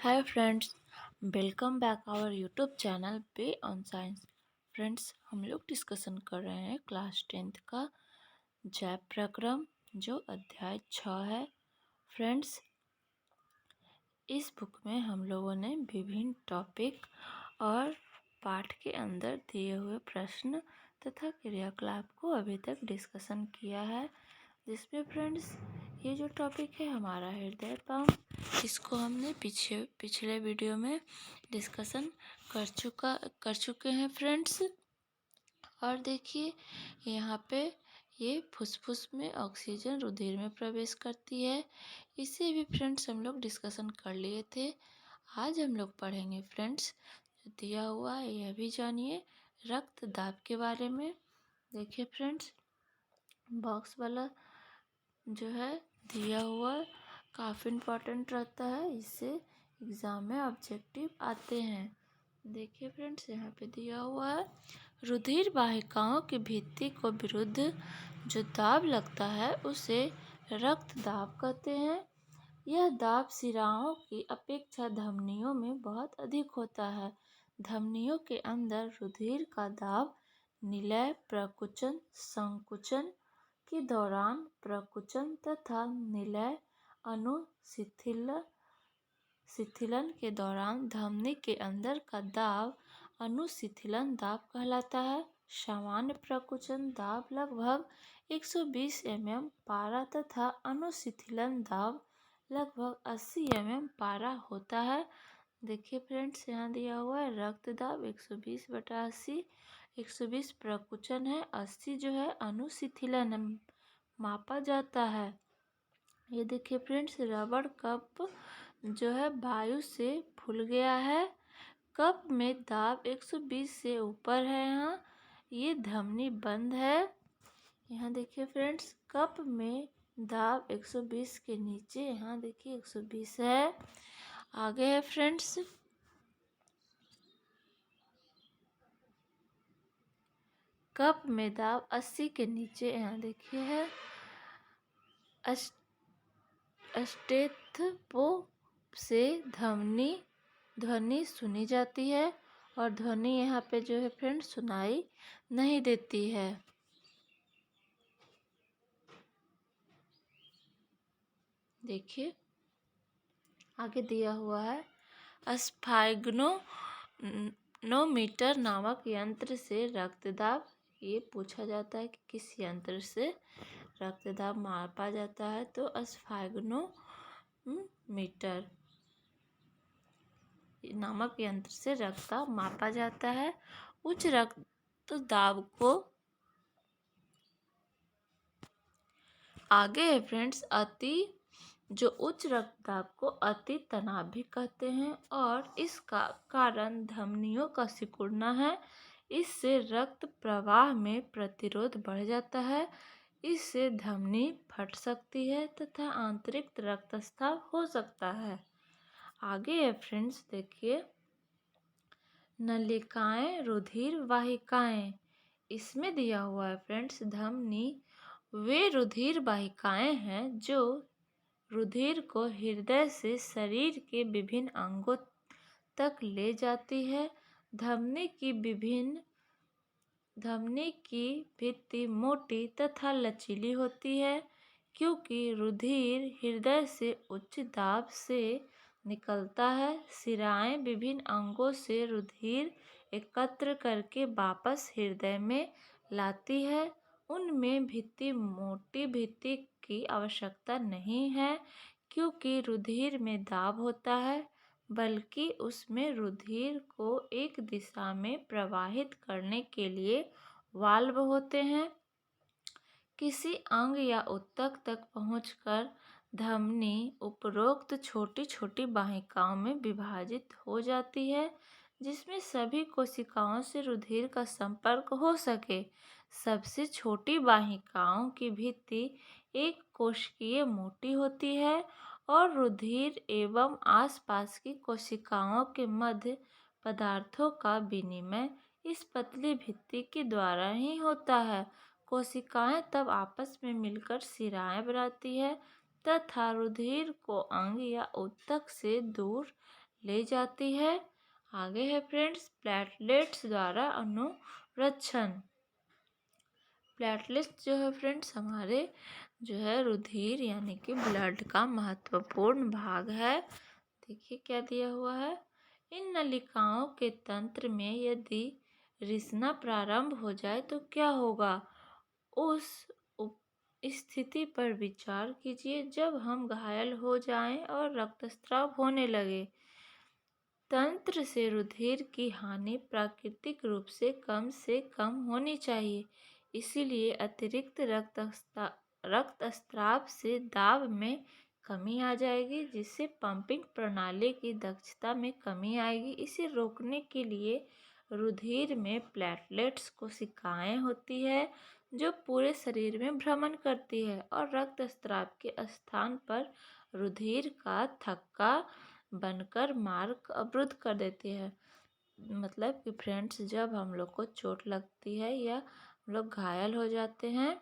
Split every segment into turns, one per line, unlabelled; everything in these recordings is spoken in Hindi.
Hi friends, welcome back our YouTube channel पे ऑन साइंस। फ्रेंड्स, हम लोग डिस्कशन कर रहे हैं क्लास 10th का जैव प्रक्रम जो अध्याय 6 है। फ्रेंड्स, इस बुक में हम लोगों ने विभिन्न टॉपिक और पाठ के अंदर दिए हुए प्रश्न तथा क्रियाकलाप को अभी तक डिस्कशन किया है, जिसमें फ्रेंड्स ये जो टॉपिक है हमारा हृदय पंप, इसको हमने पिछले वीडियो में डिस्कशन कर चुके हैं फ्रेंड्स। और देखिए यहाँ पे ये फुसफुस में ऑक्सीजन रुधिर में प्रवेश करती है, इसे भी फ्रेंड्स हम लोग डिस्कशन कर लिए थे। आज हम लोग पढ़ेंगे फ्रेंड्स, जो दिया हुआ है यह भी जानिए रक्त दाब के बारे में। देखिए फ्रेंड्स, बॉक्स वाला जो है दिया हुआ काफ़ी इम्पोर्टेंट रहता है, इससे एग्ज़ाम में ऑब्जेक्टिव आते हैं। देखिए फ्रेंड्स, यहाँ पे दिया हुआ है रुधिर वाहिकाओं की भित्ति को विरुद्ध जो दाब लगता है उसे रक्त दाब कहते हैं। यह दाब शिराओं की अपेक्षा धमनियों में बहुत अधिक होता है। धमनियों के अंदर रुधिर का दाब निलय प्रकुंचन संकुचन के दौरान प्रकुंचन तथा निलय अनुशिथिलन के दौरान धमनी के अंदर का दाब अनुशिथिलन दाब कहलाता है। सामान्य प्रकुंचन दाब लगभग 120 mm पारा तथा अनुशिथिलन दाब लगभग 80 mm पारा होता है। देखिए फ्रेंड्स, यहाँ दिया हुआ है रक्त दाब 120/80, 120 प्रकुंचन है, 80 जो है अनुशिथिलन मापा जाता है। ये देखिए फ्रेंड्स, रबड़ कप जो है वायु से फूल गया है। कप में दाब 120 से ऊपर है। यहाँ ये धमनी बंद है। यहाँ देखिए फ्रेंड्स, कप में दाब 120 के नीचे, यहाँ देखिए 120 है। आगे है फ्रेंड्स, कप में दाब 80 के नीचे, यहाँ देखिए है। स्टेथोस्कोप से ध्वनि सुनी जाती है और ध्वनि यहाँ पे जो है फ्रेंड्स सुनाई नहीं देती है। देखिए आगे दिया हुआ है स्फाइग्नोमीटर नामक यंत्र से रक्तदाब। ये पूछा जाता है कि किस यंत्र से रक्तदाब मापा जाता है, तो स्फाइग्नोमीटर नामक यंत्र से रक्तदाब मापा जाता है। उच्च रक्तदाब को आगे है फ्रेंड्स उच्च रक्तदाब को अति तनाव भी कहते हैं और इसका कारण धमनियों का सिकुड़ना है। इससे रक्त प्रवाह में प्रतिरोध बढ़ जाता है। इससे धमनी फट सकती है तथा आंतरिक रक्तस्राव हो सकता है। आगे है फ्रेंड्स, देखिए नलिकाएं रुधिर वाहिकाएं। इसमें दिया हुआ है फ्रेंड्स, धमनी वे रुधिर वाहिकाएं हैं जो रुधिर को हृदय से शरीर के विभिन्न अंगों तक ले जाती है। धमनी की भित्ति मोटी तथा लचीली होती है, क्योंकि रुधिर हृदय से उच्च दाब से निकलता है। शिराएं विभिन्न अंगों से रुधिर एकत्र करके वापस हृदय में लाती है। उनमें मोटी भित्ति की आवश्यकता नहीं है, क्योंकि रुधिर में दाब होता है, बल्कि उसमें रुधिर को एक दिशा में प्रवाहित करने के लिए वाल्व होते हैं। किसी अंग या ऊतक तक पहुंचकर धमनी उपरोक्त छोटी छोटी वाहिकाओं में विभाजित हो जाती है, जिसमें सभी कोशिकाओं से रुधिर का संपर्क हो सके। सबसे छोटी वाहिकाओं की भित्ति एक कोशिकीय मोटी होती है और रुधिर एवं आसपास की कोशिकाओं के मध्य पदार्थों का विनिमय इस पतली भित्ति के द्वारा ही होता है। कोशिकाएं तब आपस में मिलकर शिराएं बनाती है तथा रुधिर को अंग या ऊतक से दूर ले जाती है। आगे है फ्रेंड्स प्लेटलेट्स द्वारा अनुरक्षण। प्लेटलेट्स जो है फ्रेंड्स हमारे जो है रुधिर यानी कि ब्लड का महत्वपूर्ण भाग है। देखिए क्या दिया हुआ है। इन नलिकाओं के तंत्र में यदि रिसना प्रारंभ हो जाए तो क्या होगा। उस स्थिति पर विचार कीजिए जब हम घायल हो जाएं और रक्तस्राव होने लगे। तंत्र से रुधिर की हानि प्राकृतिक रूप से कम होनी चाहिए। इसीलिए अतिरिक्त रक्तस्राव से दाब में कमी आ जाएगी, जिससे पंपिंग प्रणाली की दक्षता में कमी आएगी। इसे रोकने के लिए रुधिर में प्लेटलेट्स कोशिकाएं होती है जो पूरे शरीर में भ्रमण करती है और रक्तस्राव के स्थान पर रुधिर का थक्का बनकर मार्ग अवरुद्ध कर देती है। मतलब कि फ्रेंड्स जब हम लोग को चोट लगती है या हम लोग घायल हो जाते हैं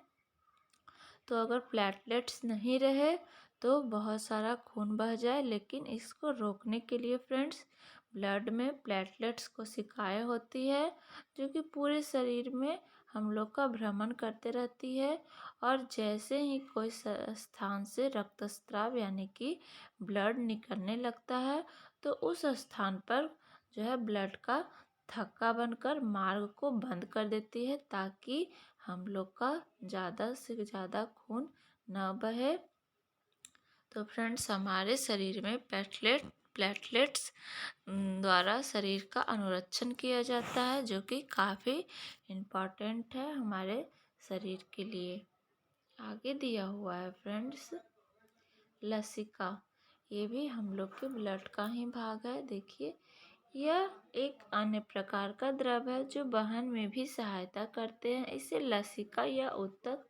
तो अगर प्लेटलेट्स नहीं रहे तो बहुत सारा खून बह जाए, लेकिन इसको रोकने के लिए फ्रेंड्स ब्लड में प्लेटलेट्स कोशिकाएं होती है जो कि पूरे शरीर में हम लोग का भ्रमण करते रहती है और जैसे ही कोई स्थान से रक्तस्राव यानी कि ब्लड निकलने लगता है तो उस स्थान पर जो है ब्लड का थक्का बनकर मार्ग को बंद कर देती है ताकि हम लोग का ज़्यादा से ज़्यादा खून न बहे। तो फ्रेंड्स हमारे शरीर में प्लेटलेट्स द्वारा शरीर का अनुरक्षण किया जाता है जो कि काफ़ी इम्पॉर्टेंट है हमारे शरीर के लिए। आगे दिया हुआ है फ्रेंड्स लसिका। ये भी हम लोग के ब्लड का ही भाग है। देखिए यह एक अन्य प्रकार का द्रव है जो वहन में भी सहायता करते हैं। इसे लसिका या उत्तक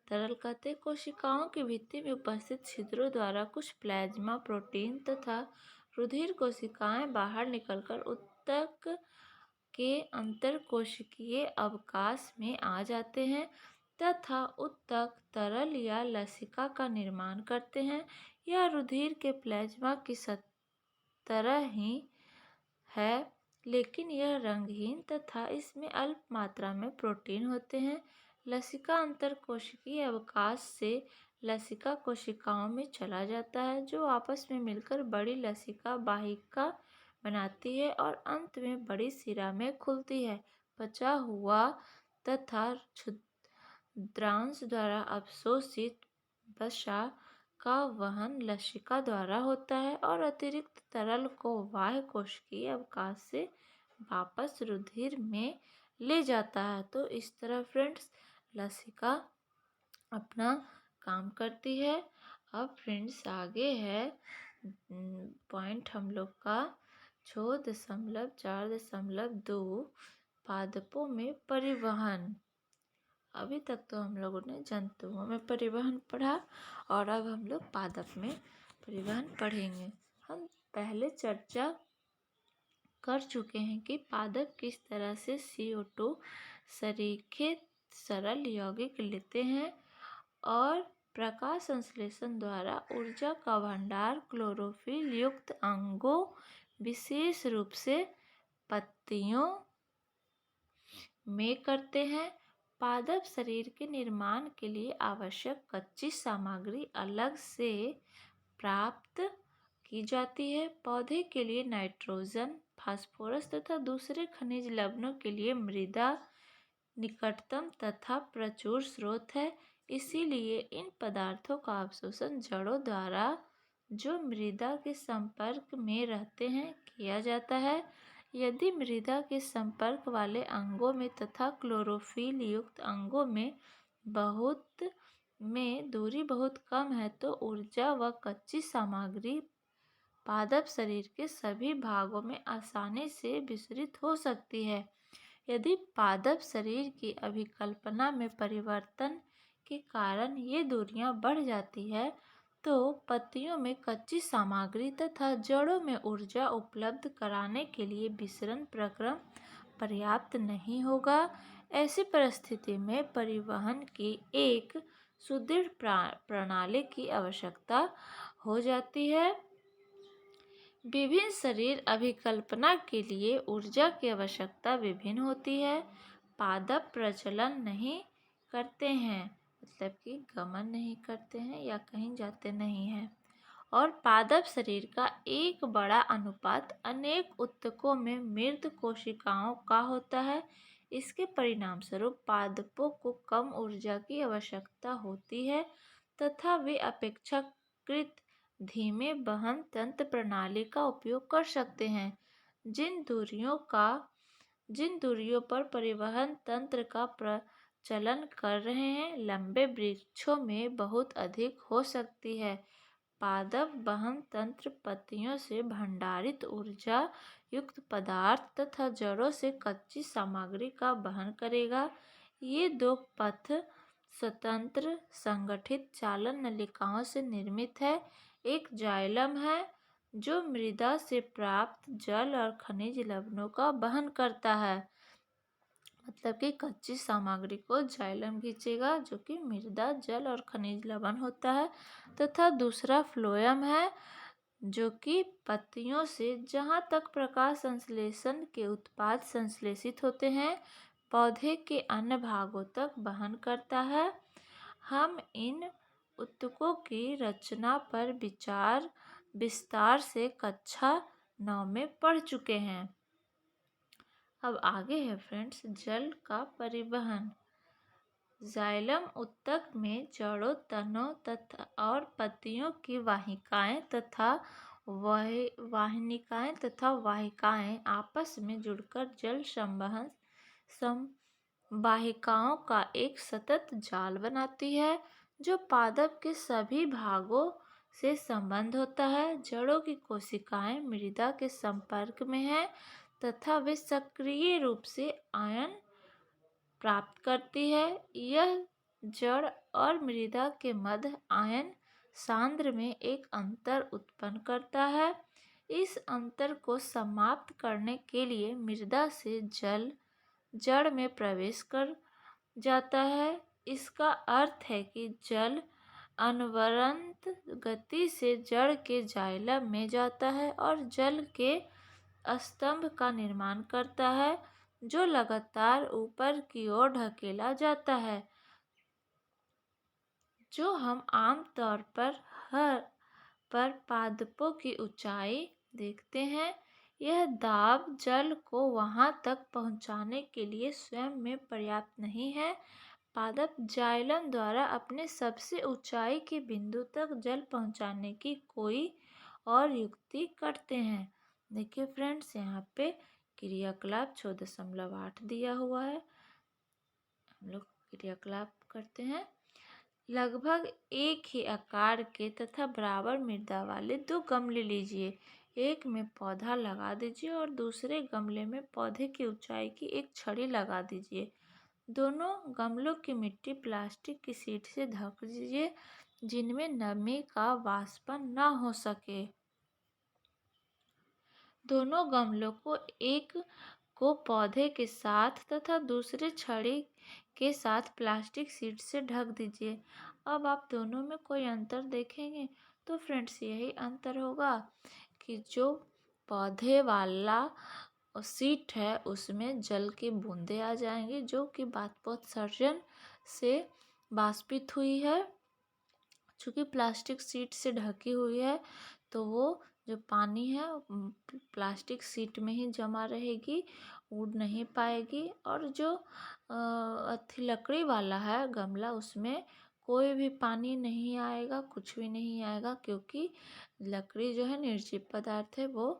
तरल कहते हैं। कोशिकाओं की भित्ति में उपस्थित छिद्रों द्वारा कुछ प्लाज्मा प्रोटीन तथा रुधिर कोशिकाएं बाहर निकलकर उत्तक के अंतरकोशिकीय अवकाश में आ जाते हैं तथा उत्तक तरल या लसिका का निर्माण करते हैं। यह रुधिर के प्लाज्मा की तरह ही है, लेकिन यह रंगहीन तथा इसमें अल्प मात्रा में प्रोटीन होते हैं। लसिका अंतरकोशिकीय अवकाश से लसिका कोशिकाओं में चला जाता है जो आपस में मिलकर बड़ी लसिका वाहिका बनाती है और अंत में बड़ी शिरा में खुलती है। बचा हुआ तथा क्षुद्रांश द्वारा अवशोषित वसा का वहन लसिका द्वारा होता है और अतिरिक्त तरल को बाह्य कोशिकीय अवकाश से वापस रुधिर में ले जाता है। तो इस तरह फ्रेंड्स लसिका अपना काम करती है। अब फ्रेंड्स आगे है पॉइंट हम लोग का 6.4.2 पादपों में परिवहन। अभी तक तो हम लोगों ने जंतुओं में परिवहन पढ़ा और अब हम लोग पादप में परिवहन पढ़ेंगे। हम पहले चर्चा कर चुके हैं कि पादप किस तरह से CO2 सरीखे सरल यौगिक लेते हैं और प्रकाश संश्लेषण द्वारा ऊर्जा का भंडार क्लोरोफिल युक्त अंगों विशेष रूप से पत्तियों में करते हैं। पादप शरीर के निर्माण के लिए आवश्यक कच्ची सामग्री अलग से प्राप्त की जाती है। पौधे के लिए नाइट्रोजन, फास्फोरस तथा दूसरे खनिज लवणों के लिए मृदा निकटतम तथा प्रचुर स्रोत है। इसीलिए इन पदार्थों का अवशोषण जड़ों द्वारा जो मृदा के संपर्क में रहते हैं किया जाता है। यदि मृदा के संपर्क वाले अंगों में तथा क्लोरोफिल युक्त अंगों में दूरी बहुत कम है तो ऊर्जा व कच्ची सामग्री पादप शरीर के सभी भागों में आसानी से विसरित हो सकती है। यदि पादप शरीर की अभिकल्पना में परिवर्तन के कारण ये दूरियां बढ़ जाती है तो पत्तियों में कच्ची सामग्री तथा जड़ों में ऊर्जा उपलब्ध कराने के लिए विसरण प्रक्रम पर्याप्त नहीं होगा। ऐसी परिस्थिति में परिवहन की एक सुदृढ़ प्रणाली की आवश्यकता हो जाती है। विभिन्न शरीर अभिकल्पना के लिए ऊर्जा की आवश्यकता विभिन्न होती है। पादप प्रचलन नहीं करते हैं, मतलब कि गमन नहीं करते हैं या कहीं जाते नहीं हैं, और पादप शरीर का एक बड़ा अनुपात अनेक ऊतकों में मृत कोशिकाओं का होता है। इसके परिणाम स्वरूप पादपों को कम ऊर्जा की आवश्यकता होती है तथा वे अपेक्षाकृत धीमे वहन तंत्र प्रणाली का उपयोग कर सकते हैं। जिन दूरियों पर परिवहन तंत्र का प्रचलन कर रहे हैं, लंबे वृक्षों में बहुत अधिक हो सकती है। पादप वहन तंत्र पत्तियों से भंडारित ऊर्जा युक्त पदार्थ तथा जड़ों से कच्ची सामग्री का वहन करेगा। ये दो पथ स्वतंत्र संगठित चालन नलिकाओं से निर्मित है। एक जाइलम है जो मृदा से प्राप्त जल और खनिज लवणों का वहन करता है, मतलब कि कच्ची सामग्री को जाइलम खींचेगा जो कि मृदा जल और खनिज लवण होता है, तथा दूसरा फ्लोएम है जो कि पत्तियों से जहाँ तक प्रकाश संश्लेषण के उत्पाद संश्लेषित होते हैं पौधे के अन्य भागों तक वहन करता है। हम इन ऊतकों की रचना पर विस्तार से कक्षा 9 में पढ़ चुके हैं। अब आगे है फ्रेंड्स जल का परिवहन। जाइलम ऊतक में जड़ों, तनों तथा और पत्तियों की वाहिनिकाएं तथा वाहिकाएं आपस में जुड़कर जल संवहन वाहिकाओं का एक सतत जाल बनाती है जो पादप के सभी भागों से संबंध होता है। जड़ों की कोशिकाएं मृदा के संपर्क में हैं तथा वे सक्रिय रूप से आयन प्राप्त करती है। यह जड़ और मृदा के मध्य आयन सांद्र में एक अंतर उत्पन्न करता है। इस अंतर को समाप्त करने के लिए मृदा से जल जड़ में प्रवेश कर जाता है। इसका अर्थ है कि जल अनवरत गति से जड़ के जाइलम में जाता है और जल के स्तंभ का निर्माण करता है जो लगातार ऊपर की ओर ढकेला जाता है, जो हम आमतौर पर पादपों की ऊंचाई देखते हैं। यह दाब जल को वहां तक पहुंचाने के लिए स्वयं में पर्याप्त नहीं है। पादप जाइलम द्वारा अपने सबसे ऊंचाई के बिंदु तक जल पहुंचाने की कोई और युक्ति करते हैं। देखिए फ्रेंड्स यहाँ पे क्रियाकलाप 6.8 दिया हुआ है। हम लोग क्रियाकलाप करते हैं। लगभग एक ही आकार के तथा बराबर मृदा वाले दो गमले लीजिए। एक में पौधा लगा दीजिए और दूसरे गमले में पौधे की ऊंचाई की एक छड़ी लगा दीजिए। दोनों गमलों की मिट्टी प्लास्टिक की शीट से ढक दीजिए जिनमें नमी का वाष्पन न हो सके। दोनों गमलों को एक को पौधे के साथ तथा दूसरे छड़ी के साथ प्लास्टिक शीट से ढक दीजिए। अब आप दोनों में कोई अंतर देखेंगे तो फ्रेंड्स यही अंतर होगा कि जो पौधे वाला शीट है उसमें जल की बूंदें आ जाएंगी जो कि बाष्पोत्सर्जन से वाष्पित हुई है। चूँकि प्लास्टिक शीट से ढकी हुई है तो वो जो पानी है प्लास्टिक शीट में ही जमा रहेगी, उड़ नहीं पाएगी। और जो लकड़ी वाला है गमला उसमें कोई भी पानी नहीं आएगा, कुछ भी नहीं आएगा, क्योंकि लकड़ी जो है निर्जीव पदार्थ है, वो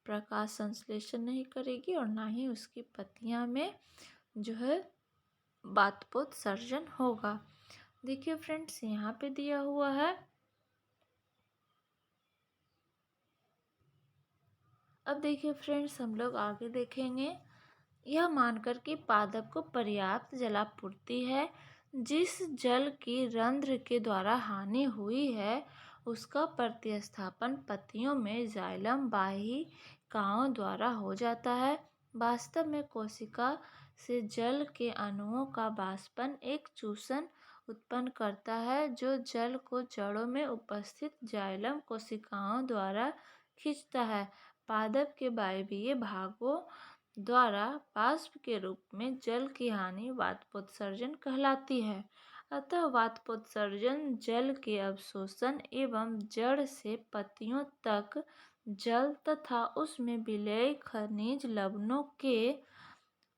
प्रकाश संश्लेषण नहीं करेगी और ना ही उसकी पत्तियां में जो है बाष्पोत्सर्जन होगा। देखिए फ्रेंड्स यहाँ पे दिया हुआ है। अब देखिए फ्रेंड्स हम लोग आगे देखेंगे। यह मानकर कि पादप को पर्याप्त जलापूर्ति है, जिस जल की रंध्र के द्वारा हानि हुई है उसका प्रतिस्थापन पत्तियों में जाइलम वाहिकाओं द्वारा हो जाता है। वास्तव में कोशिका से जल के अणुओं का वाष्पन एक चूसन उत्पन्न करता है जो जल को जड़ों में उपस्थित जाइलम कोशिकाओं द्वारा खींचता है। पादप के वायवीय भागों द्वारा वाष्प के रूप में जल की हानि वाष्पोत्सर्जन कहलाती है। अतः वाष्पोत्सर्जन जल के अवशोषण एवं जड़ से पत्तियों तक जल तथा उसमें विलेय खनिज लवणों के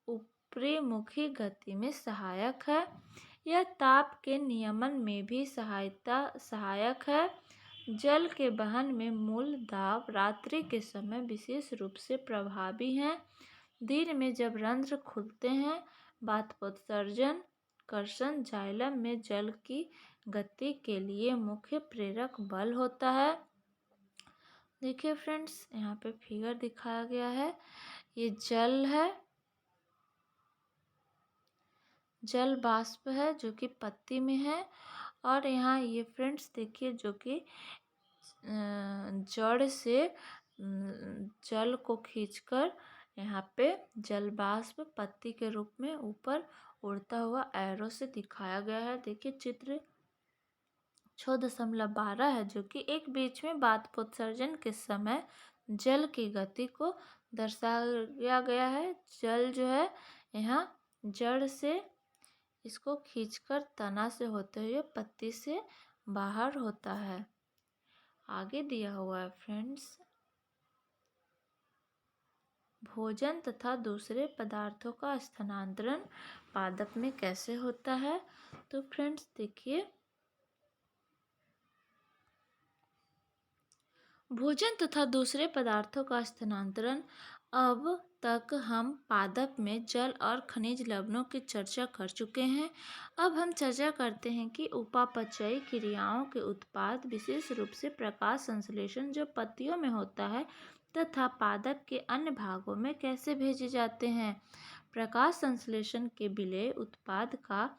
ऊपरीमुखी गति में सहायक है। यह ताप के नियमन में भी सहायक है। जल के वहन में मूल दाब रात्रि के समय विशेष रूप से प्रभावी हैं। दिन में जब रंध्र खुलते हैं, वाष्पोत्सर्जन कर्षण जाइलम में जल की गति के लिए मुख्य प्रेरक बल होता है। देखिए फ्रेंड्स, यहाँ पे फिगर दिखाया गया है। ये जल है, जल वाष्प है जो कि पत्ती में है। और यहाँ ये फ्रेंड्स देखिए जो कि जड़ से जल को खींचकर यहाँ पे जल वाष्प पत्ती के रूप में ऊपर उड़ता हुआ एरो से दिखाया गया है। देखिए चित्र 6.12 है जो कि एक बीच में वाष्पोत्सर्जन के समय जल की गति को दर्शाया गया है। जल जो है यहाँ जड़ से इसको खींचकर तना से होते हुए पत्ती से बाहर होता है। आगे दिया हुआ है फ्रेंड्स, भोजन तथा दूसरे पदार्थों का स्थानांतरण पादप में कैसे होता है। तो फ्रेंड्स देखिए, भोजन तथा दूसरे पदार्थों का स्थानांतरण। अब तक हम पादप में जल और खनिज लवणों की चर्चा कर चुके हैं। अब हम चर्चा करते हैं कि उपापचयी क्रियाओं के उत्पाद, विशेष रूप से प्रकाश संश्लेषण जो पत्तियों में होता है तथा पादप के अन्य भागों में कैसे भेजे जाते हैं। प्रकाश संश्लेषण के विलेय उत्पाद का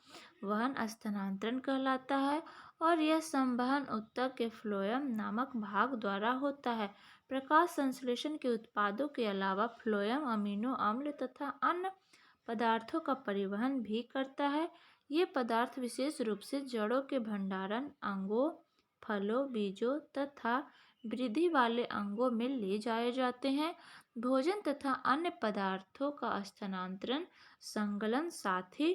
वहन स्थानांतरण कहलाता है और यह संवहन ऊतक के फ्लोएम नामक भाग द्वारा होता है। प्रकाश संश्लेषण के उत्पादों के अलावा फ्लोएम अमीनो अम्ल तथा अन्य पदार्थों का परिवहन भी करता है। ये पदार्थ विशेष रूप से जड़ों के भंडारण अंगों, फलों, बीजों तथा वृद्धि वाले अंगों में ले जाए जाते हैं। भोजन तथा अन्य पदार्थों का स्थानांतरण संगलन साथी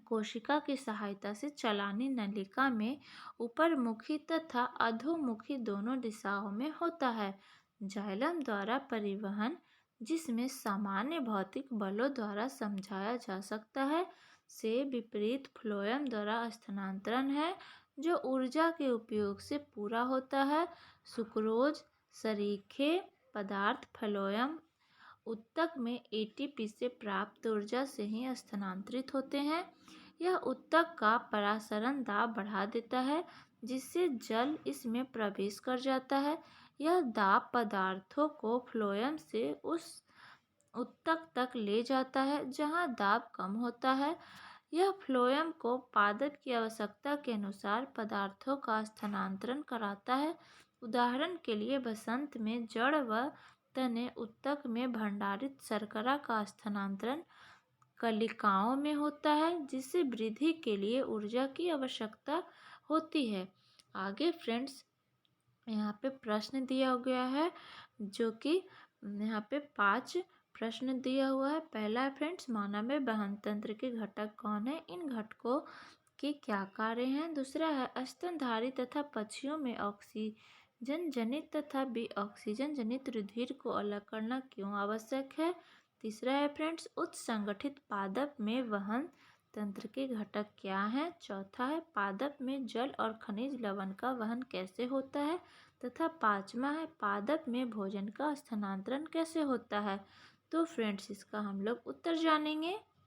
कोशिका की सहायता से चलानी नलिका में ऊपरमुखी तथा अधोमुखी दोनों दिशाओं में होता है। जाइलम द्वारा परिवहन, जिसमें सामान्य भौतिक बलों द्वारा समझाया जा सकता है, से विपरीत फ्लोएम द्वारा स्थानांतरण है जो ऊर्जा के उपयोग से पूरा होता है। सुक्रोज सरीखे पदार्थ फ्लोएम ऊतक में एटीपी से प्राप्त ऊर्जा से ही स्थानांतरित होते हैं। यह ऊतक का परासरण दाब बढ़ा देता है जिससे जल इसमें प्रवेश कर जाता है। यह दाब पदार्थों को फ्लोएम से उस ऊतक तक ले जाता है जहां दाब कम होता है। यह फ्लोएम को पादप की आवश्यकता के अनुसार पदार्थों का स्थानांतरण कराता है। उदाहरण के लिए वसंत में जड़ व तने ऊतक में भंडारित शर्करा का स्थानांतरण कलिकाओं में होता है जिससे वृद्धि के लिए ऊर्जा की आवश्यकता होती है। आगे फ्रेंड्स यहाँ पे प्रश्न दिया गया है जो कि यहाँ पे 5 प्रश्न दिया हुआ है। पहला है फ्रेंड्स, मानव में वहन तंत्र के घटक कौन है, इन घटकों के क्या कार्य हैं। दूसरा है, स्तनधारी तथा पक्षियों में ऑक्सीजन जनित तथा ऑक्सीजन जनित रुधिर को अलग करना क्यों आवश्यक है। तीसरा है फ्रेंड्स, उच्च संगठित पादप में वहन तंत्र के घटक क्या हैं। चौथा है, पादप में जल और खनिज लवण का वहन कैसे होता है। तथा पांचवा है, पादप में भोजन का स्थानांतरण कैसे होता है। तो फ्रेंड्स इसका हम लोग उत्तर जानेंगे।